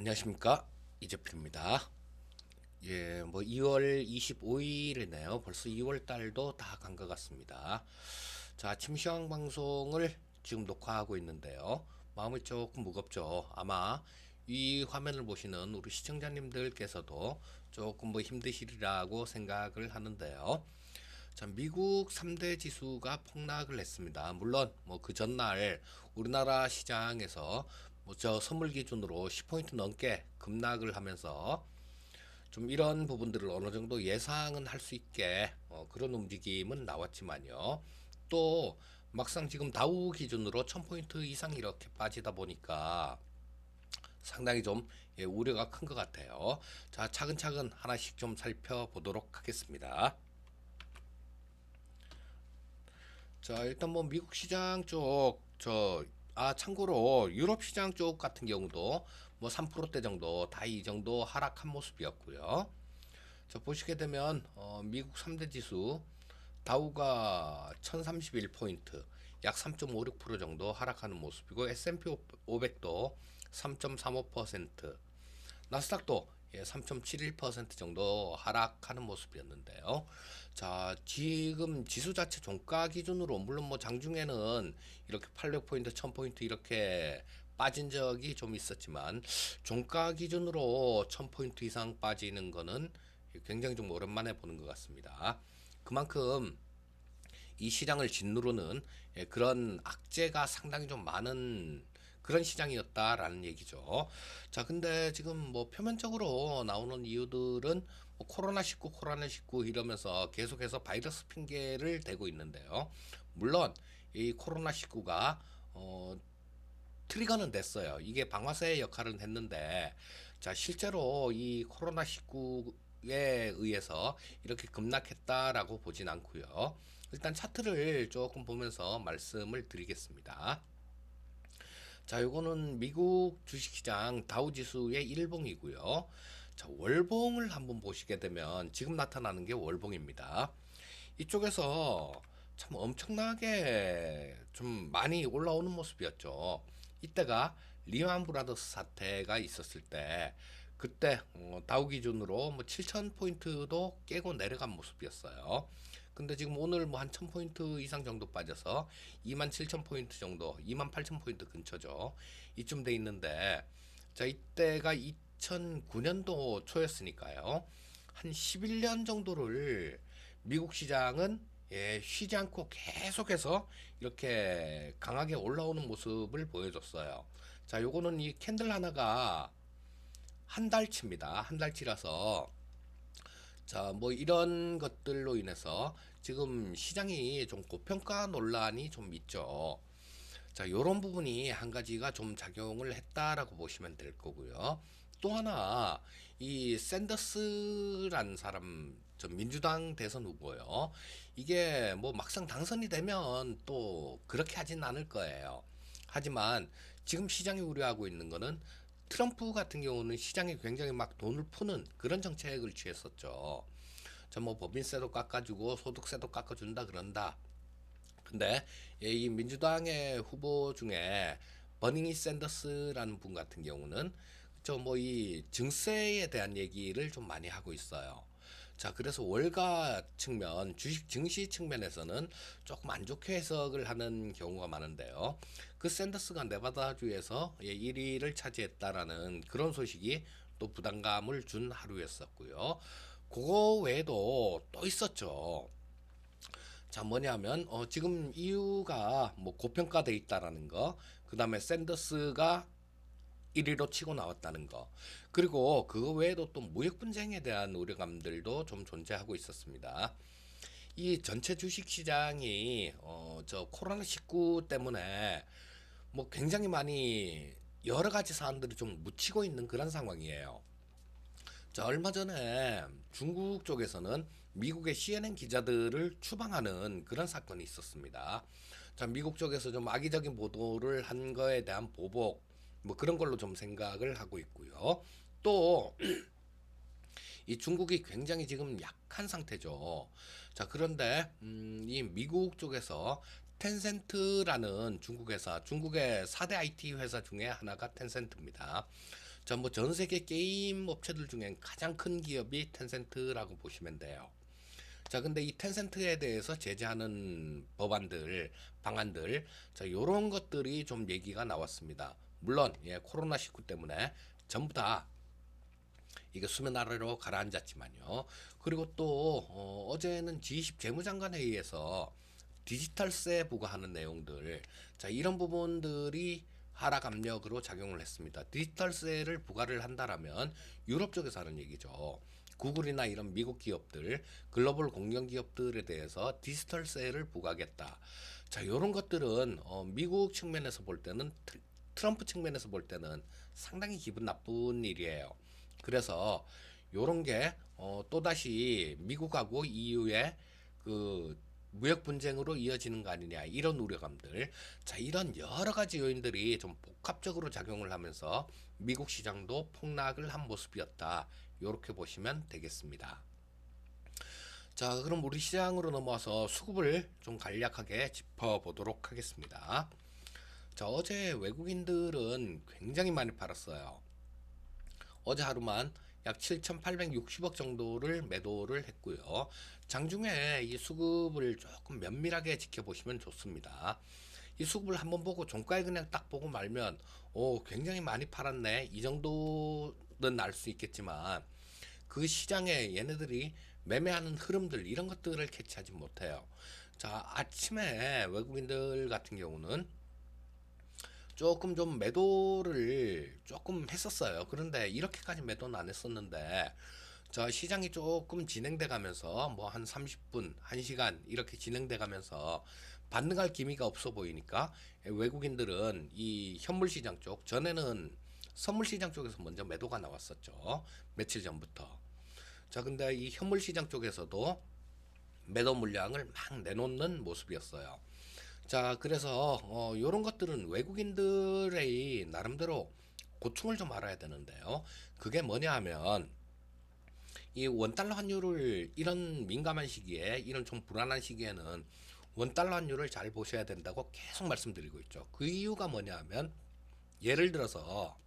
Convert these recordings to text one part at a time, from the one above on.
안녕하십니까, 이재필입니다. 예, 뭐 2월 25일이네요. 벌써 2월 달도 다 간 것 같습니다. 자, 아침 시황 방송을 지금 녹화하고 있는데요. 마음이 조금 무겁죠. 아마 이 화면을 보시는 우리 시청자님들께서도 조금 뭐 힘드시리라고 생각을 하는데요. 자, 미국 3대 지수가 폭락을 했습니다. 물론 뭐 그 전날 우리나라 시장에서 뭐 저 선물 기준으로 10포인트 넘게 급락을 하면서 좀 이런 부분들을 어느 정도 예상은 할 수 있게 그런 움직임은 나왔지만요. 또 막상 지금 다우 기준으로 1000포인트 이상 이렇게 빠지다 보니까 상당히 좀 우려가 큰 것 같아요. 자, 차근차근 하나씩 좀 살펴보도록 하겠습니다. 자, 일단 뭐 미국 시장 쪽, 참고로 유럽 시장 쪽 같은 경우도 뭐 3%대 정도, 다 이 정도 하락한 모습이었고요. 자, 보시게 되면, 미국 3대 지수, 다우가 1031포인트, 약 3.56% 정도 하락하는 모습이고, S&P 500도 3.35%, 나스닥도 3.71% 정도 하락하는 모습이었는데요. 자, 지금 지수 자체 종가 기준으로 물론 뭐 장중에는 이렇게 800포인트, 1000포인트 이렇게 빠진 적이 좀 있었지만 종가 기준으로 1000포인트 이상 빠지는 거는 굉장히 좀 오랜만에 보는 것 같습니다. 그만큼 이 시장을 짓누르는 그런 악재가 상당히 좀 많은 그런 시장이었다라는 얘기죠. 자, 근데 지금 뭐 표면적으로 나오는 이유들은 뭐 코로나19 이러면서 계속해서 바이러스 핑계를 대고 있는데요. 물론 이 코로나19가 트리거는 됐어요. 이게 방아쇠 역할은 했는데, 자, 실제로 이 코로나19에 의해서 이렇게 급락했다라고 보진 않고요. 일단 차트를 조금 보면서 말씀을 드리겠습니다. 자, 요거는 미국 주식시장 다우지수의 일봉이고요. 자, 월봉을 한번 보시게 되면 지금 나타나는 게 월봉입니다. 이쪽에서 참 엄청나게 좀 많이 올라오는 모습이었죠. 이때가 리만 브라더스 사태가 있었을 때 그때 다우 기준으로 뭐 7,000포인트도 깨고 내려간 모습이었어요. 근데 지금 오늘 뭐 한 1,000포인트 이상 정도 빠져서 27,000포인트 정도, 28,000포인트 근처죠. 이쯤 돼 있는데, 자, 이때가 2009년도 초였으니까요. 한 11년 정도를 미국 시장은 쉬지 않고 계속해서 이렇게 강하게 올라오는 모습을 보여줬어요. 자, 요거는 이 캔들 하나가 한 달치입니다. 한 달치라서 자, 뭐 이런 것들로 인해서 지금 시장이 좀 고평가 논란이 좀 있죠. 자, 요런 부분이 한 가지가 좀 작용을 했다라고 보시면 될 거고요. 또 하나, 이 샌더스란 사람, 저 민주당 대선 후보요. 이게 뭐 막상 당선이 되면 또 그렇게 하진 않을 거예요. 하지만 지금 시장이 우려하고 있는 거는 트럼프 같은 경우는 시장에 굉장히 막 돈을 푸는 그런 정책을 취했었죠. 저 뭐 법인세도 깎아주고 소득세도 깎아준다 그런다. 근데 이 민주당의 후보 중에 버닝이 샌더스라는 분 같은 경우는 저 뭐 이 증세에 대한 얘기를 좀 많이 하고 있어요. 자, 그래서 월가 측면, 주식 증시 측면에서는 조금 안 좋게 해석을 하는 경우가 많은데요. 그 샌더스가 네바다주에서 1위를 차지했다라는 그런 소식이 또 부담감을 준 하루였었고요. 그거 외에도 또 있었죠. 자, 뭐냐면 지금 이유가 뭐 고평가돼 있다라는 거, 그다음에 샌더스가 1위로 치고 나왔다는 거, 그리고 그거 외에도 또 무역 분쟁에 대한 우려감들도 좀 존재하고 있었습니다. 이 전체 주식 시장이 저 코로나19 때문에 뭐 굉장히 많이 여러 가지 사안들이 좀 묻히고 있는 그런 상황이에요. 자, 얼마 전에 중국 쪽에서는 미국의 CNN 기자들을 추방하는 그런 사건이 있었습니다. 자, 미국 쪽에서 좀 악의적인 보도를 한 거에 대한 보복, 뭐 그런 걸로 좀 생각을 하고 있고요. 또, 이 중국이 굉장히 지금 약한 상태죠. 자, 그런데, 이 미국 쪽에서 텐센트라는 중국 회사, 중국의 4대 IT 회사 중에 하나가 텐센트입니다. 자, 뭐 전 세계 게임 업체들 중에 가장 큰 기업이 텐센트라고 보시면 돼요. 자, 근데 이 텐센트에 대해서 제재하는 법안들, 방안들, 자, 요런 것들이 좀 얘기가 나왔습니다. 물론, 예, 코로나19 때문에 전부 다 이게 수면 아래로 가라앉았지만요. 그리고 또, 어제는 G20 재무장관 회의에서 디지털세 부과하는 내용들, 자, 이런 부분들이 하락 압력으로 작용을 했습니다. 디지털세를 부과를 한다라면 유럽 쪽에서 하는 얘기죠. 구글이나 이런 미국 기업들, 글로벌 공영 기업들에 대해서 디지털세를 부과하겠다. 자, 이런 것들은 미국 측면에서 볼 때는 트럼프 측면에서 볼 때는 상당히 기분 나쁜 일이에요. 그래서 요런 게 또다시 미국하고 EU의 그 무역 분쟁으로 이어지는 거 아니냐 이런 우려감들, 자, 이런 여러 가지 요인들이 좀 복합적으로 작용을 하면서 미국 시장도 폭락을 한 모습이었다, 이렇게 보시면 되겠습니다. 자, 그럼 우리 시장으로 넘어와서 수급을 좀 간략하게 짚어보도록 하겠습니다. 자, 어제 외국인들은 굉장히 많이 팔았어요. 어제 하루만 약 7,860억 정도를 매도를 했고요. 장중에 이 수급을 조금 면밀하게 지켜보시면 좋습니다. 이 수급을 한번 보고 종가에 그냥 딱 보고 말면 굉장히 많이 팔았네, 이 정도는 알 수 있겠지만 그 시장에 얘네들이 매매하는 흐름들, 이런 것들을 캐치하지 못해요. 자, 아침에 외국인들 같은 경우는 조금 좀 매도를 조금 했었어요. 그런데 이렇게까지 매도는 안 했었는데, 자, 시장이 조금 진행돼 가면서 뭐 한 30분, 1시간 이렇게 진행돼 가면서 반등할 기미가 없어 보이니까 외국인들은 이 현물 시장 쪽, 전에는 선물 시장 쪽에서 먼저 매도가 나왔었죠. 며칠 전부터. 자, 근데 이 현물 시장 쪽에서도 매도 물량을 막 내놓는 모습이었어요. 자, 그래서 요런 것들은 외국인들의 나름대로 고충을 좀 알아야 되는데요. 그게 뭐냐 하면 이 원달러 환율을 이런 민감한 시기에, 이런 좀 불안한 시기에는 원달러 환율을 잘 보셔야 된다고 계속 말씀드리고 있죠. 그 이유가 뭐냐 하면, 예를 들어서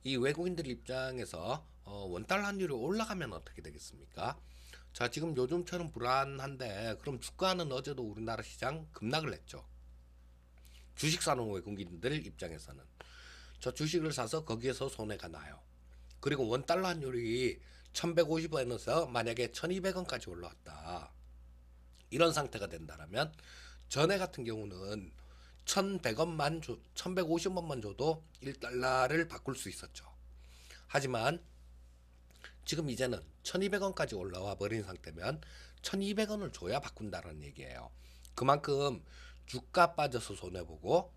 이 외국인들 입장에서 원달러 환율이 올라가면 어떻게 되겠습니까? 자, 지금 요즘처럼 불안한데 그럼 주가는 어제도 우리나라 시장 급락을 했죠. 주식 사는 외국인들 입장에서는 저 주식을 사서 거기에서 손해가 나요. 그리고 원달러 환율이 1150원에서 만약에 1200원까지 올라왔다, 이런 상태가 된다면 전에 같은 경우는 1100원만 1150원만 줘도 1달러를 바꿀 수 있었죠. 하지만 지금 이제는 1200원까지 올라와 버린 상태면 1200원을 줘야 바꾼다는 얘기예요. 그만큼 주가 빠져서 손해보고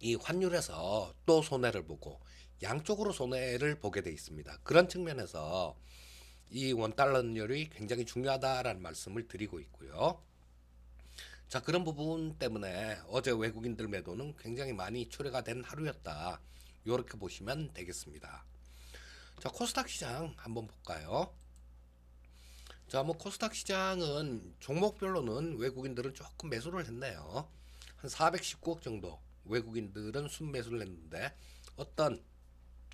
이 환율에서 또 손해를 보고 양쪽으로 손해를 보게 돼 있습니다. 그런 측면에서 이 원달러율이 굉장히 중요하다라는 말씀을 드리고 있고요. 자, 그런 부분 때문에 어제 외국인들 매도는 굉장히 많이 초래가 된 하루였다, 이렇게 보시면 되겠습니다. 자, 코스닥 시장 한번 볼까요? 자, 뭐 코스닥 시장은 종목별로는 외국인들은 조금 매수를 했네요. 한 419억 정도 외국인들은 순매수를 했는데, 어떤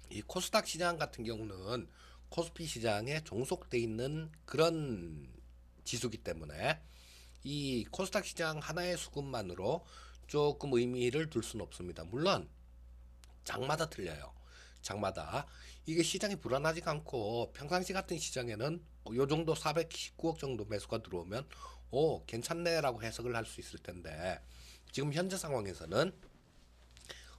이 코스닥 시장 같은 경우는 코스피 시장에 종속돼 있는 그런 지수기 때문에 이 코스닥 시장 하나의 수급만으로 조금 의미를 둘 수는 없습니다. 물론 장마다 틀려요. 장마다 이게 시장이 불안하지가 않고 평상시 같은 시장에는 요 정도 419억 정도 매수가 들어오면 괜찮네라고 해석을 할 수 있을 텐데, 지금 현재 상황에서는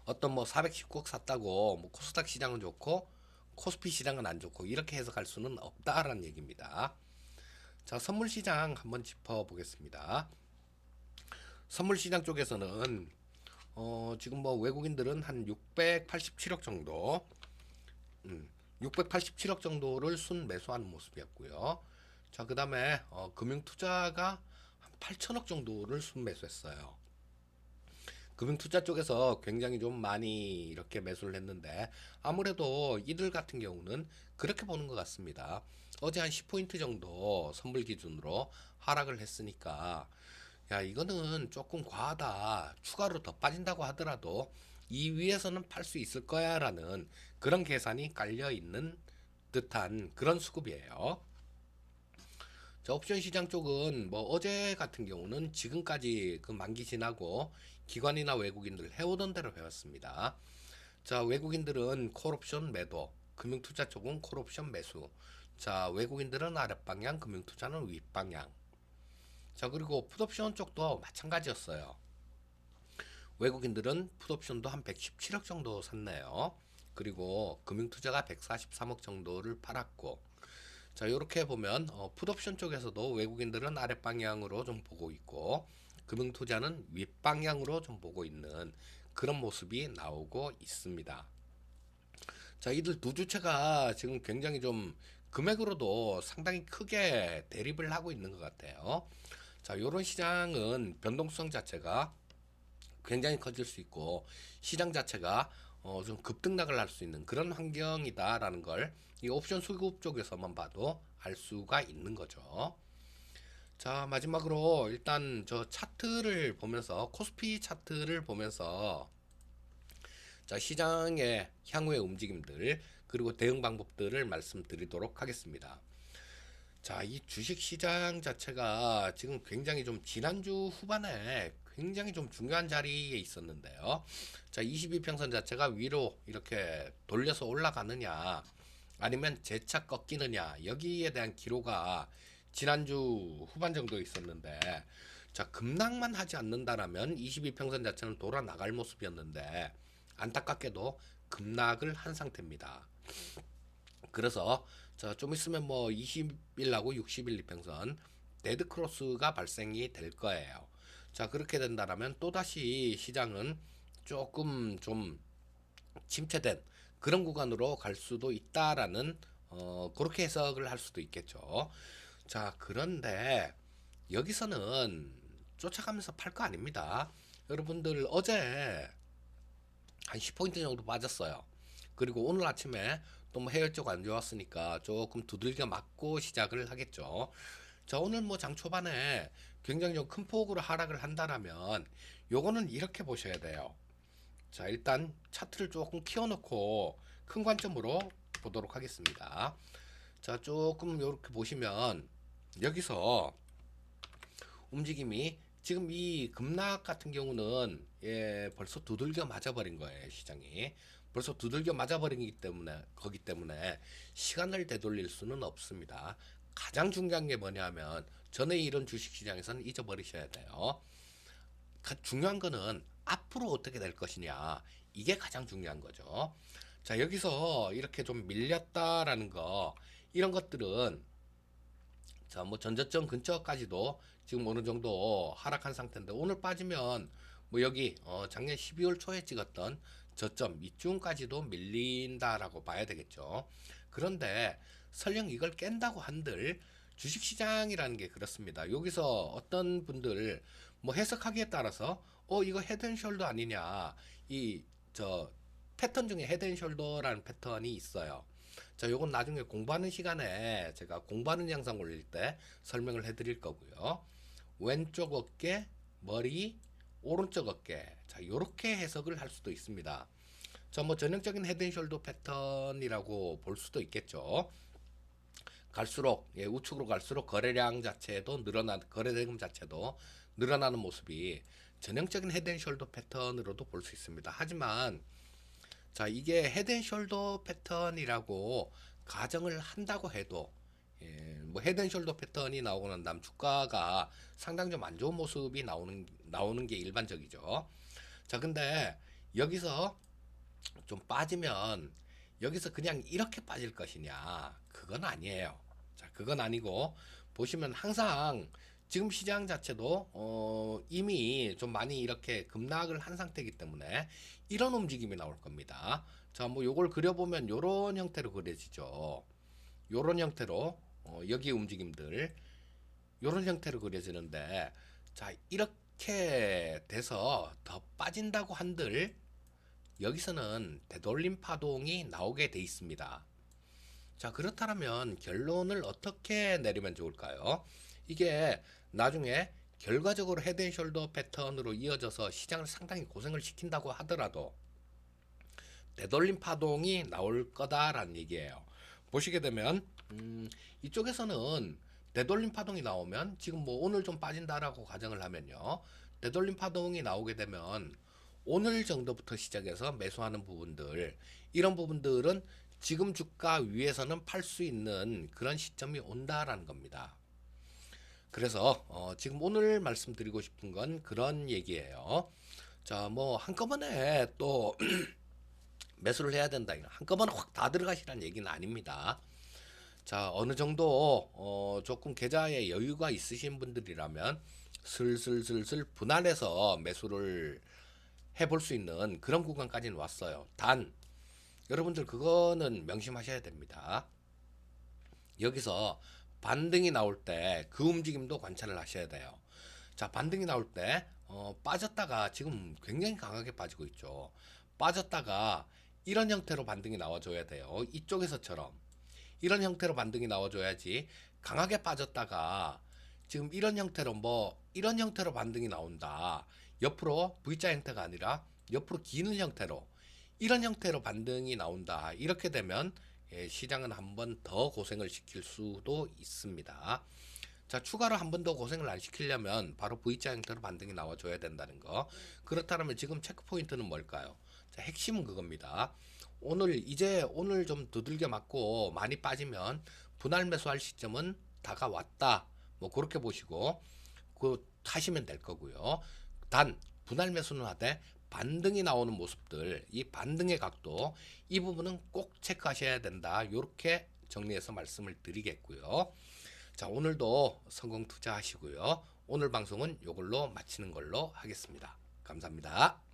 어떤 뭐 419억 샀다고 뭐 코스닥 시장은 좋고 코스피 시장은 안 좋고 이렇게 해석할 수는 없다라는 얘기입니다. 자, 선물 시장 한번 짚어보겠습니다. 선물 시장 쪽에서는 지금 뭐 외국인들은 한 687억 정도, 687억 정도를 순 매수하는 모습이었고요. 자, 그 다음에 금융투자가 한 8천억 정도를 순 매수했어요. 금융투자 쪽에서 굉장히 좀 많이 이렇게 매수를 했는데, 아무래도 이들 같은 경우는 그렇게 보는 것 같습니다. 어제 한 10포인트 정도 선물 기준으로 하락을 했으니까, 야, 이거는 조금 과하다, 추가로 더 빠진다고 하더라도 이 위에서는 팔 수 있을 거야 라는 그런 계산이 깔려 있는 듯한 그런 수급이에요. 자, 옵션 시장 쪽은 뭐 어제 같은 경우는 지금까지 그 만기 지나고 기관이나 외국인들 해오던 대로 해왔습니다. 자, 외국인들은 콜옵션 매도, 금융투자 쪽은 콜옵션 매수. 자, 외국인들은 아랫방향, 금융투자는 윗방향. 자, 그리고 풋옵션 쪽도 마찬가지였어요. 외국인들은 풋옵션도 한 117억 정도 샀네요. 그리고 금융투자가 143억 정도를 팔았고, 자, 이렇게 보면 풋옵션 쪽에서도 외국인들은 아랫방향으로 좀 보고 있고, 금융투자는 윗방향으로 좀 보고 있는 그런 모습이 나오고 있습니다. 자, 이들 두 주체가 지금 굉장히 좀 금액으로도 상당히 크게 대립을 하고 있는 것 같아요. 자, 이런 시장은 변동성 자체가 굉장히 커질 수 있고 시장 자체가 좀 급등락을 할 수 있는 그런 환경이다라는 걸 이 옵션 수급 쪽에서만 봐도 알 수가 있는 거죠. 자, 마지막으로 일단 저 차트를 보면서 코스피 차트를 보면서 자, 시장의 향후의 움직임들 그리고 대응 방법들을 말씀드리도록 하겠습니다. 자, 이 주식 시장 자체가 지금 굉장히 좀 지난주 후반에 굉장히 좀 중요한 자리에 있었는데요. 자, 22평선 자체가 위로 이렇게 돌려서 올라가느냐, 아니면 재차 꺾이느냐, 여기에 대한 기로가 지난주 후반 정도 있었는데, 자, 급락만 하지 않는다라면 22평선 자체는 돌아 나갈 모습이었는데, 안타깝게도 급락을 한 상태입니다. 그래서 좀 있으면 뭐 20일하고 60일 이평선 데드 크로스가 발생이 될 거예요. 자, 그렇게 된다면 또다시 시장은 조금 좀 침체된 그런 구간으로 갈 수도 있다라는 그렇게 해석을 할 수도 있겠죠. 자, 그런데 여기서는 쫓아가면서 팔 거 아닙니다. 여러분들 어제 한 10포인트 정도 빠졌어요. 그리고 오늘 아침에 또 뭐 해외 쪽 안 좋았으니까 조금 두들겨 맞고 시작을 하겠죠. 자, 오늘 뭐 장 초반에 굉장히 좀 큰 폭으로 하락을 한다라면 요거는 이렇게 보셔야 돼요. 자, 일단 차트를 조금 키워놓고 큰 관점으로 보도록 하겠습니다. 자, 조금 이렇게 보시면 여기서 움직임이 지금 이 급락 같은 경우는 벌써 두들겨 맞아버린 거예요, 시장이. 벌써 두들겨 맞아버리기 때문에 거기 때문에 시간을 되돌릴 수는 없습니다. 가장 중요한 게 뭐냐면 전에 이런 주식 시장에서는 잊어버리셔야 돼요. 중요한 거는 앞으로 어떻게 될 것이냐. 이게 가장 중요한 거죠. 자, 여기서 이렇게 좀 밀렸다라는 거, 이런 것들은 자, 뭐 전저점 근처까지도 지금 어느 정도 하락한 상태인데 오늘 빠지면 뭐 여기 작년 12월 초에 찍었던 저점 이쯤까지도 밀린다라고 봐야 되겠죠. 그런데 설령 이걸 깬다고 한들 주식시장이라는 게 그렇습니다. 여기서 어떤 분들 뭐 해석하기에 따라서 이거 헤드앤숄더 아니냐, 이 저 패턴 중에 헤드앤숄더라는 패턴이 있어요. 자, 요건 나중에 공부하는 시간에 제가 공부하는 영상 올릴 때 설명을 해드릴 거고요. 왼쪽 어깨, 머리, 오른쪽 어깨. 자, 요렇게 해석을 할 수도 있습니다. 자, 뭐 전형적인 헤드앤숄더 패턴이라고 볼 수도 있겠죠. 갈수록 우측으로 갈수록 거래량 자체도 거래 대금 자체도 늘어나는 모습이 전형적인 헤드앤숄더 패턴으로도 볼 수 있습니다. 하지만 자, 이게 헤드앤숄더 패턴이라고 가정을 한다고 해도 뭐 헤드앤숄더 패턴이 나오고 난 다음 주가가 상당히 좀 안 좋은 모습이 나오는 게 일반적이죠. 자, 근데 여기서 좀 빠지면 여기서 그냥 이렇게 빠질 것이냐? 그건 아니에요. 자, 그건 아니고 보시면 항상 지금 시장 자체도 이미 좀 많이 이렇게 급락을 한 상태이기 때문에 이런 움직임이 나올 겁니다. 자, 뭐 요걸 그려보면 요런 형태로 그려지죠. 요런 형태로 여기 움직임들 요런 형태로 그려지는데 자, 이렇게 돼서 더 빠진다고 한들 여기서는 되돌림 파동이 나오게 돼 있습니다. 자, 그렇다면 결론을 어떻게 내리면 좋을까요? 이게 나중에 결과적으로 헤드앤숄더 패턴으로 이어져서 시장을 상당히 고생을 시킨다고 하더라도 되돌림 파동이 나올 거다라는 얘기예요. 보시게 되면 이쪽에서는 되돌림 파동이 나오면 지금 뭐 오늘 좀 빠진다라고 가정을 하면요. 되돌림 파동이 나오게 되면 오늘 정도부터 시작해서 매수하는 부분들, 이런 부분들은 지금 주가 위에서는 팔 수 있는 그런 시점이 온다라는 겁니다. 그래서 지금 오늘 말씀드리고 싶은 건 그런 얘기예요. 자, 뭐 한꺼번에 또 매수를 해야 된다. 한꺼번에 확 다 들어가시라는 얘기는 아닙니다. 자, 어느 정도 조금 계좌에 여유가 있으신 분들이라면 슬슬슬슬 분할해서 매수를 해볼 수 있는 그런 구간까지는 왔어요. 단 여러분들 그거는 명심하셔야 됩니다. 여기서 반등이 나올 때 그 움직임도 관찰을 하셔야 돼요. 자, 반등이 나올 때 빠졌다가 지금 굉장히 강하게 빠지고 있죠. 빠졌다가 이런 형태로 반등이 나와줘야 돼요. 이쪽에서처럼 이런 형태로 반등이 나와줘야지. 강하게 빠졌다가 지금 이런 형태로 뭐 이런 형태로 반등이 나온다. 옆으로 V자 형태가 아니라 옆으로 기는 형태로 이런 형태로 반등이 나온다. 이렇게 되면 시장은 한 번 더 고생을 시킬 수도 있습니다. 자, 추가로 한 번 더 고생을 안 시키려면 바로 V자 형태로 반등이 나와줘야 된다는 거. 그렇다면 지금 체크 포인트는 뭘까요? 자, 핵심은 그겁니다. 오늘 좀 두들겨 맞고 많이 빠지면 분할 매수할 시점은 다가왔다. 뭐 그렇게 보시고 그 하시면 될 거고요. 단 분할 매수는 하되 반등이 나오는 모습들, 이 반등의 각도, 이 부분은 꼭 체크하셔야 된다. 이렇게 정리해서 말씀을 드리겠고요. 자, 오늘도 성공 투자하시고요. 오늘 방송은 이걸로 마치는 걸로 하겠습니다. 감사합니다.